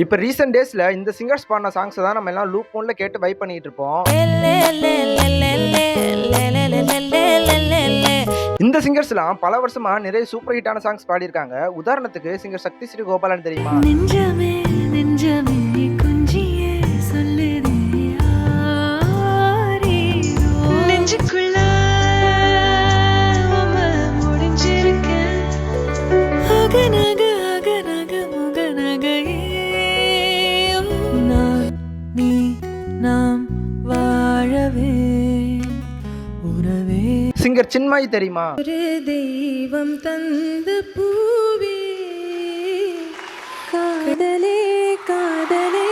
இப்போ ரீசெண்ட் டேஸ்ல இந்த சிங்கர்ஸ் பாடின சாங்ஸ் தான் நம்ம எல்லாம் லூப் மோட்ல கேட்டு வைப் பண்ணிட்டு இருப்போம். இந்த சிங்கர்ஸ்லாம் பல வருஷமா நிறைய சூப்பர் ஹிட்டான சாங்ஸ் பாடியிருக்காங்க. உதாரணத்துக்கு சிங்கர் சக்தி ஸ்ரீ கோபாலன் தெரியுமா? நெஞ்சமே நெஞ்சமே கொஞ்சியே சொல்லுதே ஆரீரோ நெஞ்சுக்குள்ள முடிஞ்சிருக்க அகநக அகநக முகநகையே நான் நீ நாம் வாழவே உறவே. சிங்கர் சின்மயி தெரியுமா? ஒரு தெய்வம் தந்த பூவே காதலே காதலே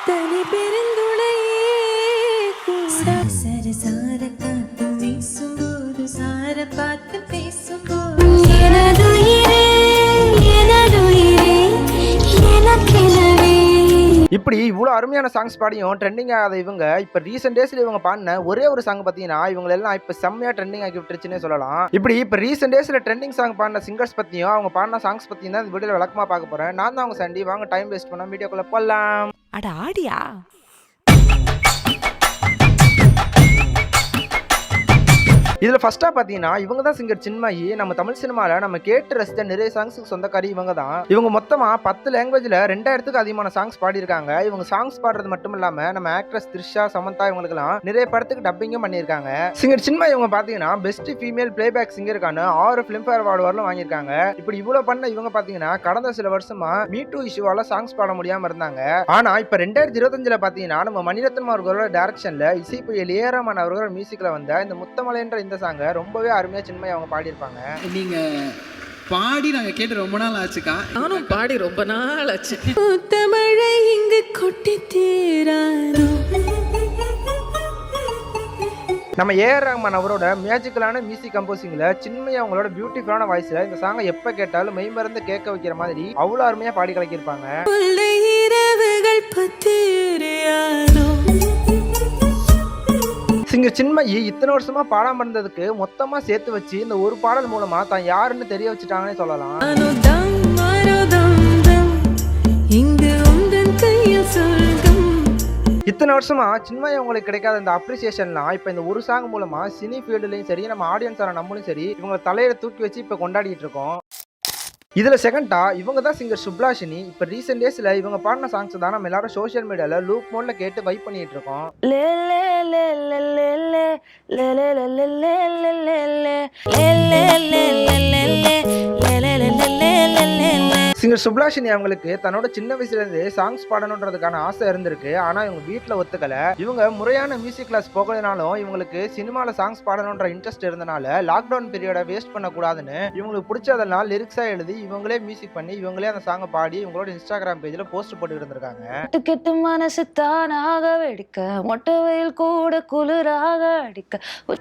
தனி பெருந்துளையே சார சார காத்து வீசும்போது சார பார்த்து பேசும்போது எனதுயிரே எனதுயிரே எனக்கெனவே. இப்படி இவ்வளோ அருமையான சாங்ஸ் பாடியும் ட்ரெண்டிங் ஆகாத இவங்க இப்போ ரீசெண்ட் டேஸ்ல இவங்க பாடின ஒரே ஒரு சாங் பார்த்தீங்கன்னா இவங்க எல்லாம் இப்போ செம்மையா ட்ரெண்டிங் ஆக்கி விட்டுருச்சுன்னே சொல்லலாம். இப்போ ரீசெண்ட் டேஸ்ல ட்ரெண்டிங் சாங் பாடின சிங்கர்ஸ் பத்தியும் அவங்க பாடின சாங்ஸ் பத்தியும் தான் இந்த வீடியோல விளக்கமா பார்க்க போறேன். நான் தான் அவங்க சண்டி. வாங்க டைம் வேஸ்ட் பண்ண வீடியோக்குள்ள போலாம். அட ஆடியா. இதுல ஃபர்ஸ்டா பாத்தீங்கன்னா இவங்க தான் சிங்கர் சின்மயி. நம்ம தமிழ் சினிமால நம்ம கேட்டு ரசித்த நிறைய சாங்ஸுக்கு சொந்தக்காரி இவங்க தான். இவங்க மொத்தமா 10 லாங்குவேஜ்ல 2000க்கு அதிகமான சாங்ஸ் பாடியிருக்காங்க. இவங்க சாங்ஸ் பாடுறது மட்டும் இல்லாம நம்ம ஆக்ட்ரஸ் த்ரிஷா, சமந்தா இவங்களுக்குலாம் நிறைய படத்துக்கு டப்பிங்கும் பண்ணியிருக்காங்க. சிங்கர் சின்மயி இவங்க பாத்தீங்கன்னா பெஸ்ட் ஃபீமேல் பிளேபேக் சிங்கருக்கான 6 பிலிம்பேர் அவார்டு வரலும் வாங்கியிருக்காங்க. இப்படி இவ்வளவு பண்ண இவங்க பாத்தீங்கன்னா கடந்த சில வருஷமா மீ2 இஷ்யூவால சாங்ஸ் பாட முடியாம இருந்தாங்க. ஆனா இப்ப 2025ல பாத்தீங்கன்னா நம்ம மணிரத்னம் அவர்களோட டைரக்ஷன்ல இசை புயல் ஏ ரஹ்மான் அவர்களோட மியூசிக்ல வந்த இந்த முத்தமலைன்ற இந்த சாங் ரொம்பவே அருமையா சின்மயி அவங்க பாடியிருப்பாங்க. நீங்க பாடி நாங்க கேட்டு ரொம்ப நாள் ஆச்சுக்கா. நானும் பாடி ரொம்ப நாள் ஆச்சு. முத்தமழை இங்கு கொட்டி தீராதோ. நம்ம ஏ ரஹ்மான் அவரோட மேஜிக்கலான மியூசிக் கம்போசிங்ல சின்மயி அவங்களோட பியூட்டிஃபுல்லான வாய்ஸ்ல இந்த சாங்கை எப்ப கேட்டாலும் மெய் மறந்து கேட்க வைக்கிற மாதிரி அவ்வளவு அருமையா பாடி கலக்கியிருப்பாங்க. இரவுகள் பத்திரியாதோ. சிங்கர் சின்மயி இத்தனை வருஷமா பாடாம இருந்ததுக்கு மொத்தமா சேர்த்து வச்சு இந்த ஒரு பாடல் மூலமா தான் யாருன்னு தெரிய வச்சுட்டாங்கன்னு சொல்லலாம். இத்தனை வருஷமா சின்மயி அவங்களுக்கு கிடைக்காத இந்த அப்ரிசியேஷன்லாம் இப்ப இந்த ஒரு சாங் மூலமா சினி ஃபீல்டுலயும் சரி, நம்ம ஆடியன்ஸான நம்மளும் சரி, இவங்க தலையில தூக்கி வச்சு இப்ப கொண்டாடிட்டு இருக்கோம். இதுல செகண்டா இவங்க தான் சிங்கர் சுப்லாஷினி. இப்ப ரீசெண்ட் டேஸ்ல இவங்க பாடின சாங்ஸ் தான் நம்ம எல்லாரும் சோஷியல் மீடியால லூப் மோட்ல கேட்டு வைப் பண்ணிட்டு இருக்கோம். சிங்கர் சுப்லாஷினி அவங்களுக்கு தன்னோட சின்ன வயசுல இருந்து சாங்ஸ் பாடணுன்றதுக்கான ஆசை இருந்திருக்கு. ஆனா இவங்க வீட்டுல ஒத்துக்கல. இவங்க முறையான மியூசிக் கிளாஸ் போகலனாலும் இவங்களுக்கு சினிமால சாங்ஸ் பாடணுன்ற இன்ட்ரெஸ்ட் இருந்தனால லாக்டவுன் பீரியட வேஸ்ட் பண்ண கூடாதுன்னு இவங்களுக்கு பிடிச்சதெல்லாம் லிரிக்ஸா எழுதி இவங்களே மியூசிக் பண்ணி இவங்களே அந்த சாங்கை பாடி இவங்களோட இன்ஸ்டாகிராம் பேஜ்ல போஸ்ட் போட்டு இருந்திருக்காங்க. கெட்டு மனசு தானாக வெடிக்க மொட்டை வெயில் கூட குளிராக அடிக்க.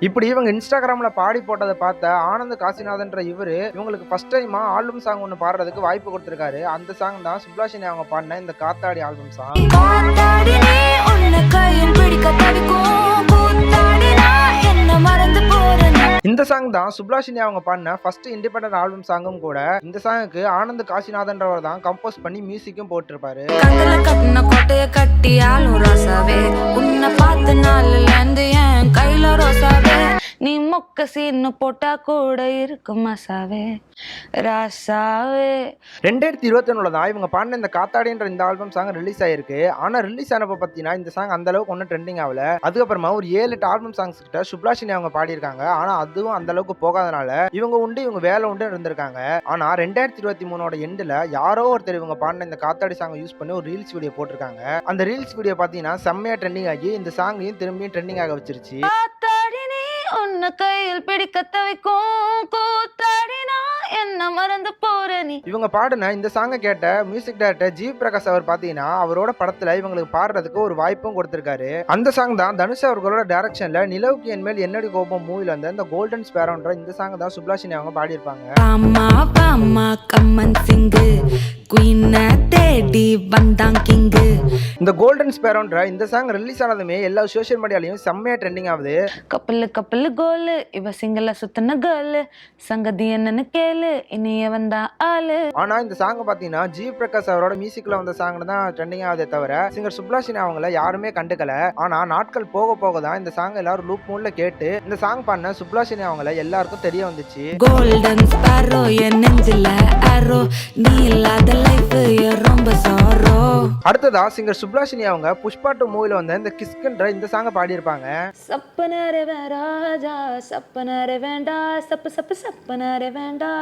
இப்படி இவங்க இன்ஸ்டாகிராம்ல பாடி போட்டதை பார்த்த ஆனந்த் காசிநாதன்ற இவரு இவங்களுக்கு ஃபர்ஸ்ட் டைமா ஆல்பம் சாங் ஒன்று பாடுறதுக்கு வாய்ப்பு கொடுத்திருக்காரு. அந்த சாங் தான் சுப்லாஷினி அவங்க பாடின இந்த காத்தாடி ஆல்பம் சாங். இந்த சாங் தான் சுப்லாஷினி அவங்க பாடின ஃபர்ஸ்ட் இண்டிபெண்டன்ட் ஆல்பம் சாங்கும் கூட. இந்த சாங்குக்கு ஆனந்த் காசிநாதன்றவர் தான் கம்போஸ் பண்ணி மியூசிக்கும் போட்டிருப்பாரு. நீ மொக்க சீன்னு போட்டா கூட இருக்கு மசாவே ராசாவே. 2021 தான் இவங்க பாடின இந்த காத்தாடின்ற இந்த ஆல்பம் சாங் ரிலீஸ் ஆயிருக்கு. ஆனா ரிலீஸ் ஆனப்ப பாத்தீங்கன்னா இந்த சாங் அந்த அளவுக்கு ஒன்றும் ட்ரெண்டிங் ஆகல. அதுக்கப்புறமா ஒரு 7-8 ஆல்பம் சாங்ஸ் கிட்ட சுப்லாஷினி அவங்க பாடியிருக்காங்க. ஆனா அதுவும் அந்த அளவுக்கு போகாதனால இவங்க உண்டு இவங்க வேலை உண்டு இருந்திருக்காங்க. ஆனா 2023 எண்டுல யாரோ ஒருத்தர் இவங்க பாடின இந்த காத்தாடி சாங் யூஸ் பண்ணி ஒரு ரீல்ஸ் வீடியோ போட்டிருக்காங்க. அந்த ரீல்ஸ் வீடியோ பாத்தீங்கன்னா செம்மையா ட்ரெண்டிங் ஆகி இந்த சாங்கையும் திரும்பியும் ட்ரெண்டிங் ஆக வச்சிருச்சு. உன்ன கையில் பிடிக்க தவிக்கும் கூத்தாடினா என்ன மறந்து போற நீ. இவங்க பாடின இந்த சாங்கை கேட்ட மியூசிக் டைரக்டர் ஜி பிரகாஷ் அவர் பாத்தீங்கன்னா அவரோட படத்துல இவங்களுக்கு பாடுறதுக்கு ஒரு வாய்ப்பும் கொடுத்திருக்காரு. அந்த சாங் தான் தனுஷ் அவர்களோட டைரக்ஷன்ல நிலவுக்கு என் மேல் என்னடி கோபம் மூவில வந்து இந்த கோல்டன் ஸ்பேரோன்ற இந்த சாங் தான் சுப்லாஷினி அவங்க பாடியிருப்பாங்க. இந்த கோல்டன் ஸ்பேரோன்ற இந்த சாங் ரிலீஸ் ஆனதுமே எல்லா சோஷியல் மீடியாலையும் செம்மையா ட்ரெண்டிங் ஆகுது. கப்பல் கப்பல் கோல் இவ சிங்கல சுத்தன கேர்ள் சங்கதி என்னன்னு கேளு ஆளு இனியவன் தான் ஆளு. ஆனா இந்த சாங் பாத்தீங்கன்னா ஜி பிரகாஷ் அவரோட மியூசிக்ல வந்த சாங் தான் ட்ரெண்டிங் ஆகுதே தவிர சிங்கர் சுப்லாஷினி அவங்கள யாருமே கண்டுக்கல. ஆனா நாட்கள் போக போக தான் இந்த சாங் எல்லாரும் லூப் மூட்ல கேட்டு இந்த சாங் பண்ண சுப்லாஷினி அவங்கள எல்லாருக்கும் தெரிய வந்துச்சு. கோல்டன் ஸ்பாரோ என் நெஞ்சில ஆரோ, நீ இல்லாத லைஃப் ரொம்ப சாரோ. அடுத்ததா சிங்கர் சுப்லாஷினி அவங்க புஷ்பா 2 மூவில வந்த இந்த கிஸ்கன்ற இந்த சாங்க பாடியிருப்பாங்க. சப்பனரே ராஜா சப்பனரே வேண்டா, சப்பு சப்பு சப்பனரே வேண்டா.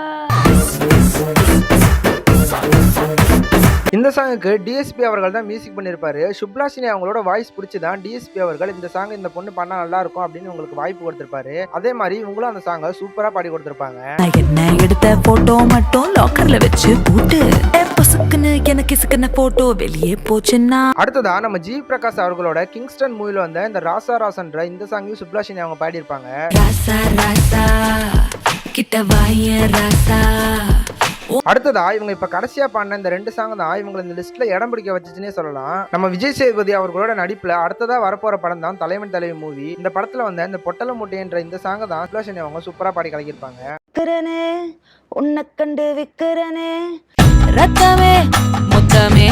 இந்த சாங்குக்கு டிஎஸ்பி அவர்கள் தான் மியூசிக் பண்ணியிருப்பாரு. சுப்லாஷினி அவங்களோட வாய்ஸ் பிடிச்சிதான் டிஎஸ்பி அவர்கள் இந்த சாங் இந்த பொண்ணு பண்ணா நல்லா இருக்கும் அப்படின்னு உங்களுக்கு வாய்ப்பு கொடுத்திருப்பாரு. அதே மாதிரி இவங்களும் அந்த சாங்கை சூப்பரா பாடி கொடுத்திருப்பாங்க. என்ன எடுத்த போட்டோ மட்டும் லாக்கர்ல வச்சு போட்டு பசுக்குன்னு எனக்கு இசுக்குன போட்டோ வெளியே போச்சுன்னா. அடுத்ததா நம்ம ஜி பிரகாஷ் அவர்களோட கிங்ஸ்டன் மூவில வந்த இந்த ராசா ராசன்ற இந்த சாங்கையும் சுப்லாஷினி அவங்க பாடியிருப்பாங்க. ராசா ராசா கிட்ட வாய ராசா. அடுத்ததா இவங்க இப்ப கடைசியா பாடின இந்த 2 சாங் தான் இவங்க இந்த லிஸ்ட்ல இடம் பிடிக்க வச்சுச்சுன்னே சொல்லலாம். நம்ம விஜய் சேதுபதி அவர்களோட நடிப்புல அடுத்ததா வரப்போற படம் தான் தலைவன் தலைவி மூவி. இந்த படத்துல வந்த இந்த பொட்டல மூட்டைன்ற இந்த சாங் தான் சுப்லாஷினி அவங்க சூப்பரா பாடி கலக்கியிருப்பாங்க. விக்கிறனே உன்னை கண்டு விக்கிறனே ரத்தமே முத்தமே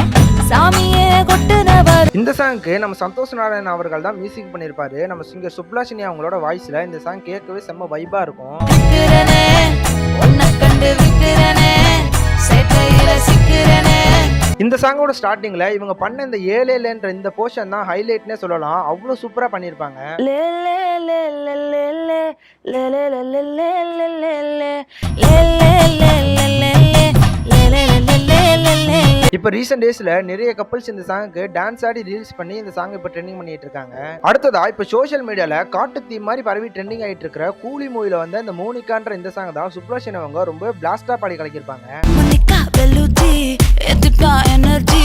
சாமியே கொட்டுனவர். இந்த சாங்க்கு நம்ம சந்தோஷ் நாராயணன் அவர்கள் தான் மியூசிக் பண்ணியிருப்பாரு. நம்ம சிங்கர் சுப்லாஷினி அவங்களோட வாய்ஸ்ல இந்த சாங் கேட்கவே செம்ம வைபா இருக்கும். விக்கிறனே உன்னை கண்டு விக்கிறனே சேட்டையில சிக்கிறனே. இந்த சாங்கோட ஸ்டார்டிங்ல இவங்க பண்ண இந்த ஏலேன்ற இந்த போர்ஷன் தான் ஹைலைட்னே சொல்லலாம். அவ்வளவு சூப்பரா பண்ணியிருப்பாங்க. லே லே லே லே லே லே லே லே லே லே லே லே லே லே லே லே லே லே லே. இப்ப ரீசெண்ட் டேஸ்ல நிறைய கப்பல்ஸ் இந்த சாங்க்கு டான்ஸ் ஆடி ரீல்ஸ் பண்ணி இந்த சாங் இப்ப ட்ரெண்டிங் பண்ணிட்டு இருக்காங்க. அடுத்ததா இப்ப சோஷியல் மீடியால காட்டு தீ மாதிரி பரவி ட்ரெண்டிங் ஆயிட்டு இருக்கிற கூலி மூவில வந்து இந்த மோனிகான்ற இந்த சாங் தான் சுப்லாஷினி அவங்க ரொம்ப பிளாஸ்டா பாடி கலக்கியிருப்பாங்க. மோனிகா பெலுஜி எதுக்கா எனர்ஜி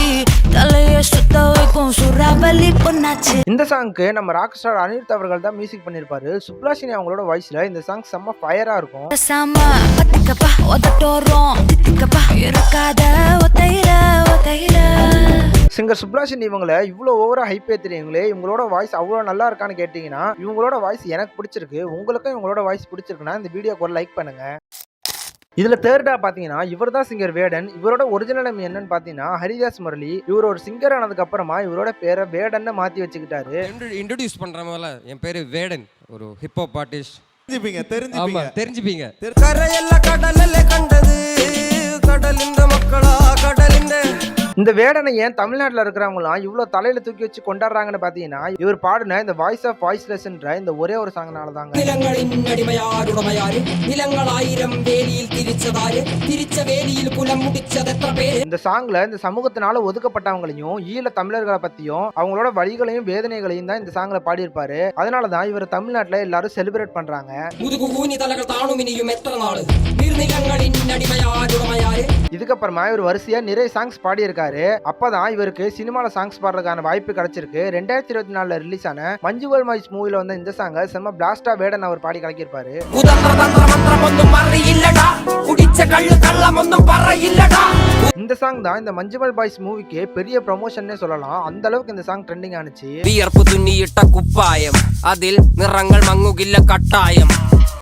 தலைய சுத்த வைக்கும் சுறாவலி பொன்னாச்சு. இந்த சாங்க்கு நம்ம ராக் ஸ்டார் அனிருத் அவர்கள் தான் மியூசிக் பண்ணிருப்பாரு. சுப்லாஷினி அவங்களோட வாய்ஸ்ல இந்த சாங் செம்ம ஃபயரா இருக்கும். சாமா பத்திக்கப்பா ஒதட்டோரம் தித்திக்கப்பா இருக்காத ஒத்தையில ஒத்தையில. சிங்கர் சுப்லாஷினி இவங்கள இவ்வளவு ஓவரா ஹைப் ஏத்துறீங்களே, இவங்களோட வாய்ஸ் அவ்வளவு நல்லா இருக்கான்னு கேட்டீங்கன்னா இவங்களோட வாய்ஸ் எனக்கு பிடிச்சிருக்கு. உங்களுக்கும் இவங்களோட வாய்ஸ் பிடிச்சிருக்குன்னா இந்த வீடியோக்கு ஒரு லைக் பண்ணுங்க. இதுல தேர்டா பாத்தீங்கன்னா இவர் தான் சிங்கர் வேடன். இவரோட ஒரிஜினல் நேம் என்னன்னு பாத்தீங்கன்னா ஹரிதாஸ் முரளி. இவர் ஒரு சிங்கர் ஆனதுக்கு அப்புறமா இவரோட பேரை வேடன்னு மாத்தி வச்சுக்கிட்டாரு. இன்ட்ரோடியூஸ் பண்ற முதல்ல என் பேரு வேடன், ஒரு ஹிப்ஹாப் ஆர்டிஸ்ட். தெரிஞ்சுப்பீங்க. கரையல்ல கடல்ல கண்டது கடல் இந்த மக்களா கடல் இந்த. இந்த வேடனை ஏன் தமிழ்நாட்டில் இருக்கிறவங்களாம் இவ்வளவு தலையில தூக்கி வச்சு கொண்டாடுறாங்கன்னு பாத்தீங்கன்னா இவர் பாடின இந்த வாய்ஸ் ஆஃப் வாய்ஸ்லெஸ்ன்ற இந்த ஒரே ஒரு சாங்னால தாங்க. நிலங்களின் அடிமையாருடைமையாரு நிலங்கள் 1000 வேலியில் திரிச்சதாரு திரிச்ச வேலியில் குலம் முடிச்சது எத்தனை பேர். இந்த சாங்ல இந்த சமூகத்தினால ஒதுக்கப்பட்டவங்களையும் ஈழ தமிழர்களை பத்தியும் அவங்களோட வழிகளையும் வேதனைகளையும் தான் இந்த சாங்ல பாடியிருப்பாரு. அதனாலதான் இவர் தமிழ்நாட்டுல எல்லாரும் செலிப்ரேட் பண்றாங்க. முதுகு ஊனி தலைகள் தானும் இனியும் எத்தனை நாள் நிலங்களின் அடிமையாருடைமையாரு. இதுக்கப்புறமா இவர் வரிசையா நிறைய சாங்ஸ் பாடியிருக்காரு. அப்பதான் இவருக்கு சினிமால சாங்ஸ் பாடுறதுக்கான வாய்ப்பு கிடைச்சிருக்கு. 2024 ரிலீஸ் ஆன மஞ்சுவல் மைஸ் மூவில வந்து இந்த சாங்க செம்ம பிளாஸ்டா வேடன் அவர் பாடி கலக்கியிருப்பாரு. இந்த சாங் தான் இந்த மஞ்சுவல் பாய்ஸ் மூவிக்கு பெரிய ப்ரமோஷன்னே சொல்லலாம். அந்த அளவுக்கு இந்த சாங் ட்ரெண்டிங் ஆனிச்சு. வியர்ப்பு துணியிட்ட குப்பாயம் அதில் நிறங்கள் மங்குகில்ல கட்டாயம்.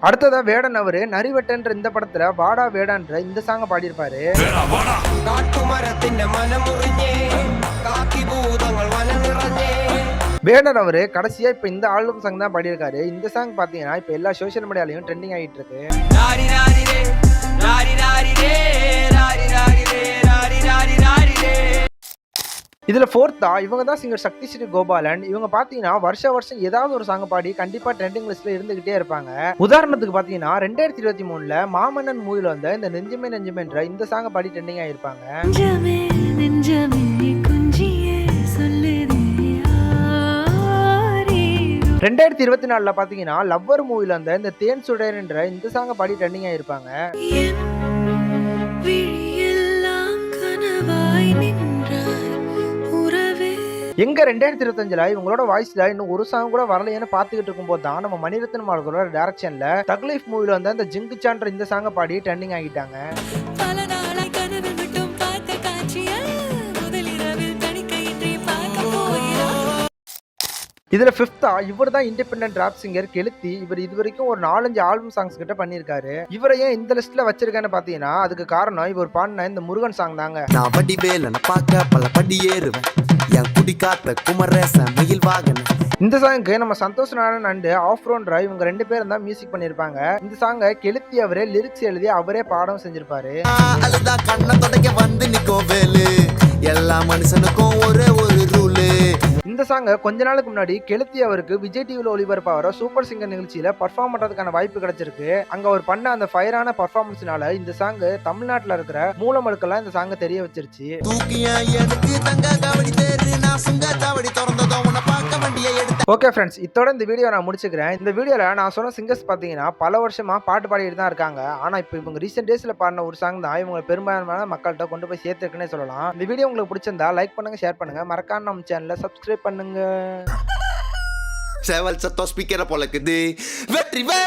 அடுத்ததா வேடன் அவரு நரிவெட்டன்ற இந்த படத்துல வாடா வேடான்ற இந்த சாங்க பாடியிருப்பாரு. வேடன் அவரு கடைசியா இப்ப இந்த ஆல்பம் சாங் தான் பாடியிருக்காரு. இந்த சாங் பாத்தீங்கன்னா இப்ப எல்லா சோசியல் மீடியாலையும் ட்ரெண்டிங் ஆகிட்டு இருக்கு. இதுல ஃபோர்த்தா இவங்க தான் சிங்கர் சக்தி ஸ்ரீ கோபாலன். இவங்க பாத்தீங்கன்னா வருஷம் ஏதாவது ஒரு சாங் பாடி கண்டிப்பா ட்ரெண்டிங் லிஸ்ட்ல இருந்துகிட்டே இருப்பாங்க. உதாரணத்துக்கு பாத்தீங்கன்னா 2023 மாமன்னன் மூவில வந்த இந்த நெஞ்சமே நெஞ்சமேன்ற இந்த சாங் பாடி ட்ரெண்டிங் ஆயிருப்பாங்க. 2024 பாத்தீங்கன்னா லவ்வர் மூவில வந்த இந்த தேன் சுடர்ன்ற இந்த சாங் பாடி ட்ரெண்டிங் ஆயிருப்பாங்க. எங்க 2025 இவங்களோட வாய்ஸ்ல இன்னும் ஒரு சாங் கூட வரலையேன்னு பாத்துக்கிட்டு இருக்கும்போது தான் நம்ம மணிரத்னம் அவர்களோட டைரக்ஷன்ல தக்லீஃப் மூவில வந்து அந்த ஜிங்குச்சான்ற இந்த சாங்க பாடி ட்ரெண்டிங் ஆகிட்டாங்க. இதுல 5th இவர் தான் இண்டிபெண்டன்ட் ராப் சிங்கர் கெளுத்தி. இவர் இது வரைக்கும் ஒரு 4-5 ஆல்பம் சாங்ஸ் கிட்ட பண்ணியிருக்காரு. இவரை ஏன் இந்த லிஸ்ட்ல வச்சிருக்கேன்னு பாத்தீங்கன்னா அதுக்கு காரணம் இவர் பாடின இந்த முருகன் சாங் தாங்க. நான் வடி வேலன பார்க்க பல படி ஏறுவேன் என் குடி காத்த குமரேசன் மயில் வாகன. இந்த சாங்க்கு நம்ம சந்தோஷ் நாராயண் அண்ட் ஆஃப்ரோன் ராய் இவங்க 2 பேரும் தான் மியூசிக் பண்ணிருப்பாங்க. இந்த சாங்கை கெளுத்தி அவரே லிரிக்ஸ் எழுதி அவரே பாடம் செஞ்சிருப்பாரு. அழுதா கண்ண தொடக்க வந்து நிக்கோ வேலு எல்லா மனுஷனுக்கும் ஒரே ஒரு ரூலு. இந்த சாங்கை கொஞ்ச நாளுக்கு முன்னாடி கெளுத்தி அவருக்கு விஜய் டிவில ஒளிபரப்பாகிற சூப்பர் சிங்கர் நிகழ்ச்சியில பர்ஃபார்ம் பண்றதுக்கான வாய்ப்பு கிடைச்சிருக்கு. அங்க அவர் பண்ண அந்த ஃபயரான பர்ஃபார்மன்ஸ்னால இந்த சாங் தமிழ்நாட்டுல இருக்கிற மூலமழுக்கெல்லாம் இந்த சாங்கை தெரிய வச்சிருச்சு. தூக்கியா எனக்கு தங்க காவடி தேரு நான் சுங்க காவடி திறந்ததோ உன்னை பார்க்க வேண்டிய எடுத்து. ஓகே ஃப்ரெண்ட்ஸ், இதோட இந்த வீடியோ நான் முடிச்சுக்கிறேன். இந்த வீடியோல நான் சொன்ன சிங்கர்ஸ் பாத்தீங்கன்னா பல வருஷமா பாட்டு பாடிட்டு தான் இருக்காங்க. ஆனா இப்போ இவங்க ரீசெண்ட் டேஸ்ல பாடின ஒரு சாங் தான் இவங்க பெரும்பாலான மக்கள்கிட்ட கொண்டு போய் சேர்த்துருக்குன்னே சொல்லலாம். இந்த வீடியோ உங்களுக்கு பிடிச்சிருந்தா லைக் பண்ணுங்க, ஷேர் பண்ணுங்க, மறக்காம நம்ம சேனலை சப்ஸ்கிரைப் பண்ணுங்க. சேவல் சத்தம் ஸ்பீக்கரை பொழக்குது வெற்றி வே.